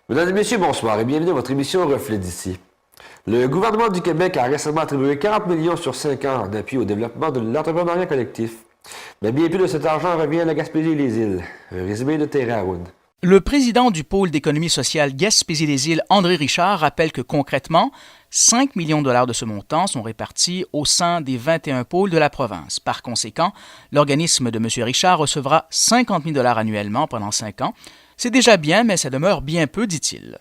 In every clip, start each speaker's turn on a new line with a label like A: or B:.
A: Mesdames et messieurs, bonsoir et bienvenue à votre émission Reflet d'ici. Le gouvernement du Québec a récemment attribué 40 millions sur 5 ans en appui au développement de l'entrepreneuriat collectif. Mais bien plus de cet argent revient à la Gaspésie et les îles. Un résumé de Thierry Haroun.
B: Le président du pôle d'économie sociale Gaspésie-les-Îles, André Richard, rappelle que concrètement, 5 millions de dollars de ce montant sont répartis au sein des 21 pôles de la province. Par conséquent, l'organisme de M. Richard recevra 50 000 dollars annuellement pendant 5 ans. C'est déjà bien, mais ça demeure bien peu, dit-il.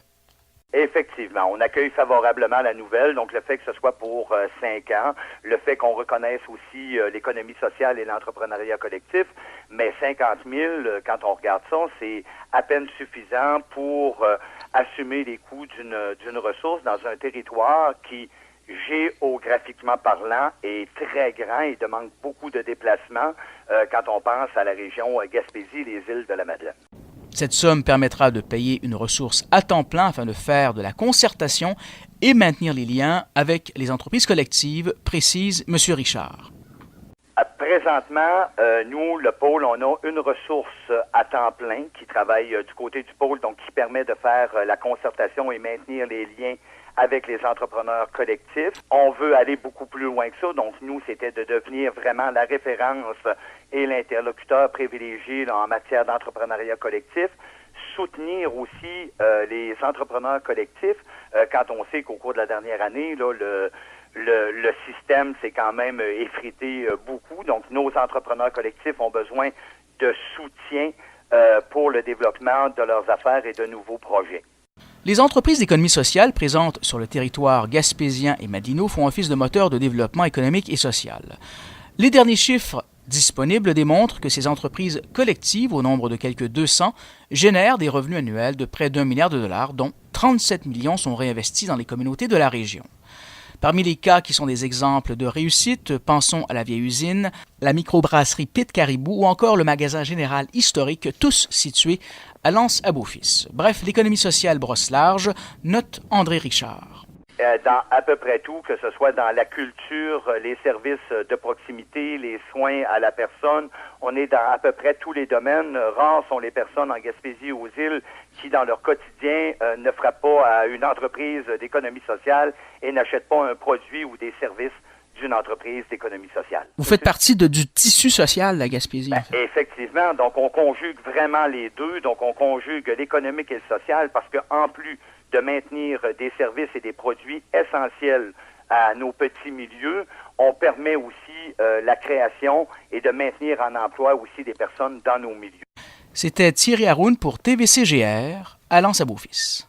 C: Effectivement, on accueille favorablement la nouvelle, donc le fait que ce soit pour 5 ans, le fait qu'on reconnaisse aussi l'économie sociale et l'entrepreneuriat collectif, mais 50 000, quand on regarde ça, c'est à peine suffisant pour assumer les coûts d'une ressource dans un territoire qui, géographiquement parlant, est très grand et demande beaucoup de déplacements quand on pense à la région Gaspésie, les îles de la Madeleine.
B: Cette somme permettra de payer une ressource à temps plein afin de faire de la concertation et maintenir les liens avec les entreprises collectives, précise M. Richard.
C: Présentement, nous, le pôle, on a une ressource à temps plein qui travaille du côté du pôle, donc qui permet de faire la concertation et maintenir les liens avec les entrepreneurs collectifs. On veut aller beaucoup plus loin que ça, donc nous, c'était de devenir vraiment la référence et l'interlocuteur privilégié là, en matière d'entrepreneuriat collectif, soutenir aussi les entrepreneurs collectifs quand on sait qu'au cours de la dernière année, là, le système s'est quand même effrité beaucoup. Donc, nos entrepreneurs collectifs ont besoin de soutien pour le développement de leurs affaires et de nouveaux projets.
B: Les entreprises d'économie sociale présentes sur le territoire gaspésien et madinot font office de moteur de développement économique et social. Les derniers chiffres disponibles démontrent que ces entreprises collectives, au nombre de quelques 200, génèrent des revenus annuels de près d'1 milliard de dollars, dont 37 millions sont réinvestis dans les communautés de la région. Parmi les cas qui sont des exemples de réussite, pensons à la vieille usine, la microbrasserie Pit Caribou ou encore le magasin général historique, tous situés à L'Anse-à-Beaufils. Bref, l'économie sociale brosse large, note André Richard.
C: Dans à peu près tout, que ce soit dans la culture, les services de proximité, les soins à la personne, on est dans à peu près tous les domaines. Rares sont les personnes en Gaspésie aux îles qui, dans leur quotidien, ne frappent pas à une entreprise d'économie sociale et n'achètent pas un produit ou des services d'une entreprise d'économie sociale.
B: Vous faites partie du tissu social de la Gaspésie. En fait.
C: Effectivement, donc on conjugue vraiment les deux, donc on conjugue l'économique et le social parce qu'en plus de maintenir des services et des produits essentiels à nos petits milieux, on permet aussi la création et de maintenir en emploi aussi des personnes dans nos milieux.
B: C'était Thierry Haroun pour TVCGR à L'Anse-à-Beaufils.